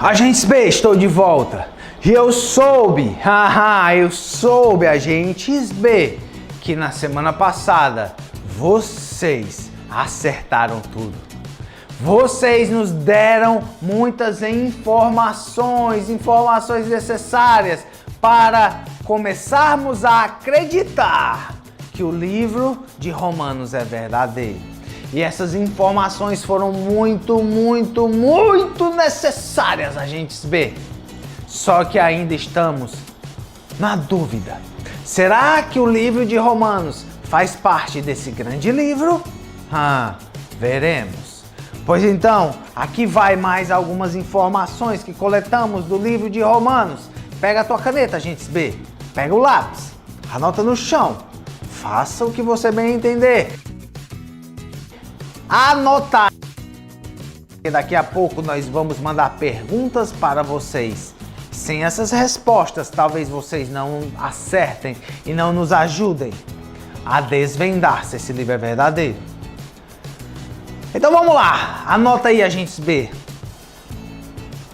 Agentes B, estou de volta. E eu soube, agentes B, que na semana passada vocês acertaram tudo. Vocês nos deram muitas informações necessárias para começarmos a acreditar que o livro de Romanos é verdadeiro. E essas informações foram muito necessárias, agentes B. Só que ainda estamos na dúvida. Será que o livro de Romanos faz parte desse grande livro? Veremos. Pois então, aqui vai mais algumas informações que coletamos do livro de Romanos. Pega a tua caneta, agentes B. Pega o lápis. Anota no chão. Faça o que você bem entender. Anotar. Daqui a pouco nós vamos mandar perguntas para vocês. Sem essas respostas, talvez vocês não acertem e não nos ajudem a desvendar se esse livro é verdadeiro. Então vamos lá, anota aí, agentes B.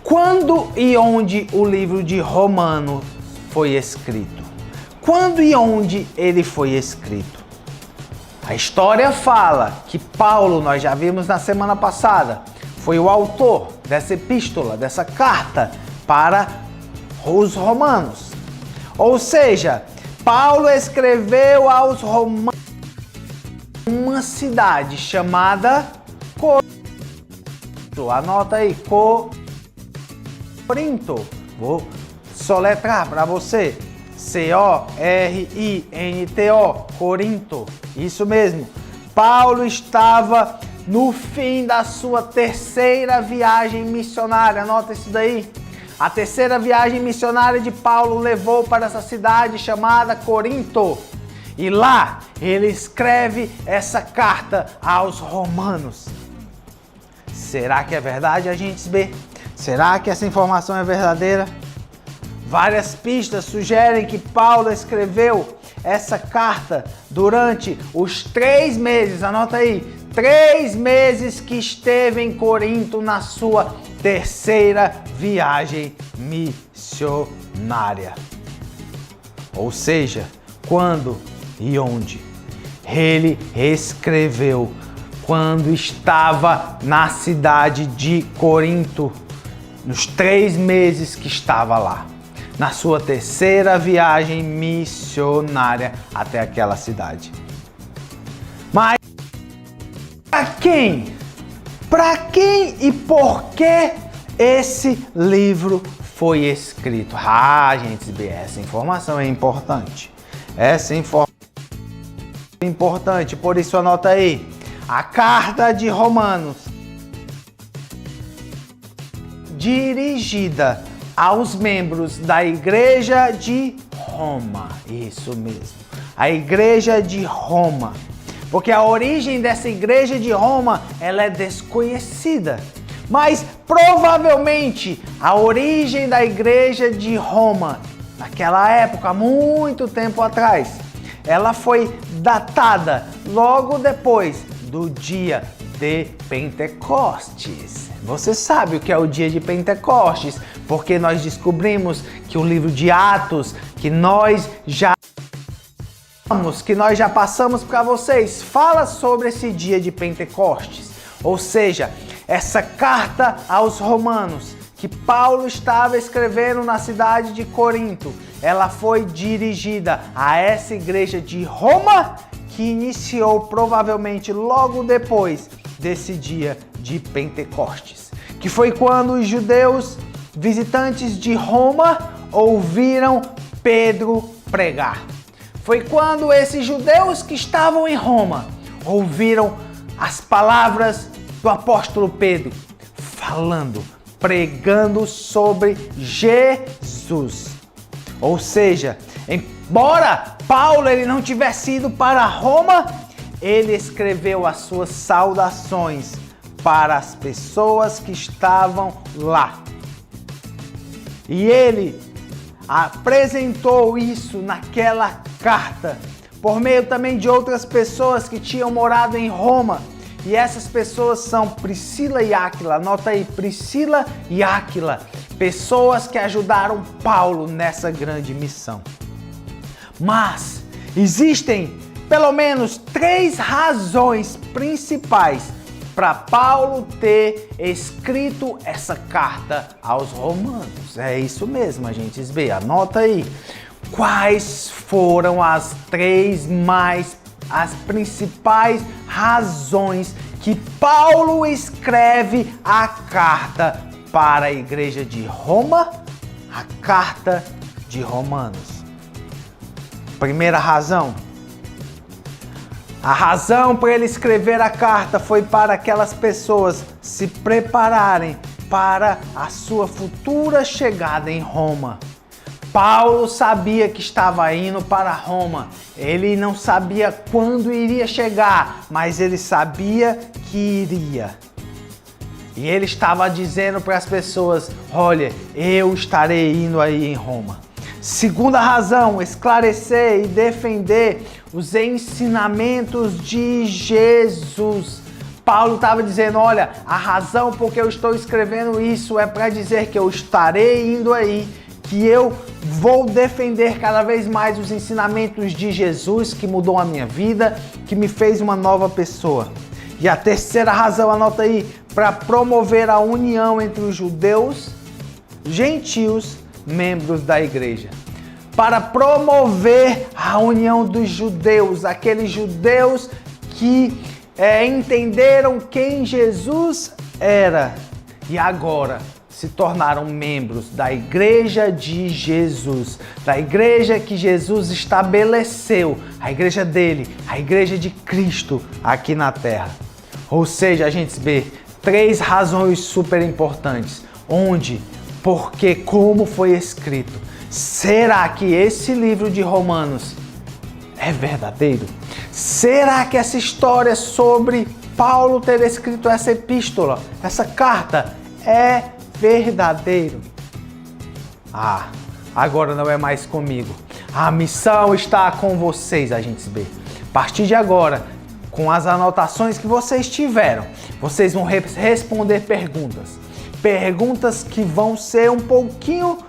Quando e onde o livro de Romanos foi escrito? Quando e onde ele foi escrito? A história fala que Paulo, nós já vimos na semana passada, foi o autor dessa epístola, dessa carta para os romanos. Ou seja, Paulo escreveu aos romanos uma cidade chamada Corinto. Anota aí, Corinto. Vou soletrar para você. C-O-R-I-N-T-O, Corinto. Isso mesmo. Paulo estava no fim da sua terceira viagem missionária. Anota isso daí. A terceira viagem missionária de Paulo levou para essa cidade chamada Corinto. E lá ele escreve essa carta aos romanos. Será que é verdade, agentes B? Será que essa informação é verdadeira? Várias pistas sugerem que Paulo escreveu essa carta durante os 3 meses, anota aí, 3 meses que esteve em Corinto na sua terceira viagem missionária. Ou seja, quando e onde ele escreveu, quando estava na cidade de Corinto, nos 3 meses que estava lá. Na sua terceira viagem missionária até aquela cidade. Mas para quem? Para quem e por que esse livro foi escrito? Gente, essa informação é importante. Essa informação é importante, por isso anota aí. A carta de Romanos, dirigida aos membros da Igreja de Roma. Isso mesmo, a Igreja de Roma. Porque a origem dessa Igreja de Roma, ela é desconhecida. Mas provavelmente a origem da Igreja de Roma, naquela época, muito tempo atrás, ela foi datada logo depois do dia de Pentecostes. Você sabe o que é o dia de Pentecostes, porque nós descobrimos que o livro de Atos, que nós já passamos para vocês, fala sobre esse dia de Pentecostes. Ou seja, essa carta aos romanos que Paulo estava escrevendo na cidade de Corinto, ela foi dirigida a essa igreja de Roma, que iniciou provavelmente logo depois desse dia de Pentecostes, que foi quando os judeus visitantes de Roma ouviram Pedro pregar. Foi quando esses judeus que estavam em Roma ouviram as palavras do apóstolo Pedro falando, pregando sobre Jesus. Ou seja, embora Paulo ele não tivesse ido para Roma, ele escreveu as suas saudações para as pessoas que estavam lá. E ele apresentou isso naquela carta, por meio também de outras pessoas que tinham morado em Roma. E essas pessoas são Priscila e Áquila. Anota aí, Priscila e Áquila. pessoas que ajudaram Paulo nessa grande missão. Mas existem pelo menos 3 razões principais para Paulo ter escrito essa carta aos romanos. É isso mesmo, agentes B, anota aí. Quais foram as principais razões que Paulo escreve a carta para a igreja de Roma? A carta de Romanos. Primeira razão. A razão para ele escrever a carta foi para aquelas pessoas se prepararem para a sua futura chegada em Roma. Paulo sabia que estava indo para Roma. Ele não sabia quando iria chegar, mas ele sabia que iria. E ele estava dizendo para as pessoas: olha, eu estarei indo aí em Roma. Segunda razão, esclarecer e defender os ensinamentos de Jesus. Paulo estava dizendo: olha, a razão por que eu estou escrevendo isso é para dizer que eu estarei indo aí, que eu vou defender cada vez mais os ensinamentos de Jesus, que mudou a minha vida, que me fez uma nova pessoa. E a terceira razão, anota aí, para promover a união entre os judeus, gentios, membros da igreja. Para promover a união dos judeus, aqueles judeus que entenderam quem Jesus era e agora se tornaram membros da igreja de Jesus, da igreja que Jesus estabeleceu, a igreja dele, a igreja de Cristo aqui na terra. Ou seja, a gente vê 3 razões super importantes. Onde, porque, como foi escrito. Será que esse livro de Romanos é verdadeiro? Será que essa história sobre Paulo ter escrito essa epístola, essa carta, é verdadeiro? Agora não é mais comigo. A missão está com vocês, agentes B. A partir de agora, com as anotações que vocês tiveram, vocês vão responder perguntas. Perguntas que vão ser um pouquinho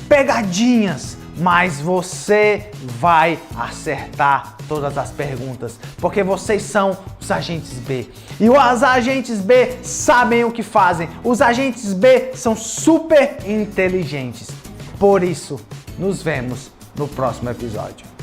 pegadinhas, mas você vai acertar todas as perguntas, porque vocês são os agentes B. E os agentes B sabem o que fazem. Os agentes B são super inteligentes. Por isso, nos vemos no próximo episódio.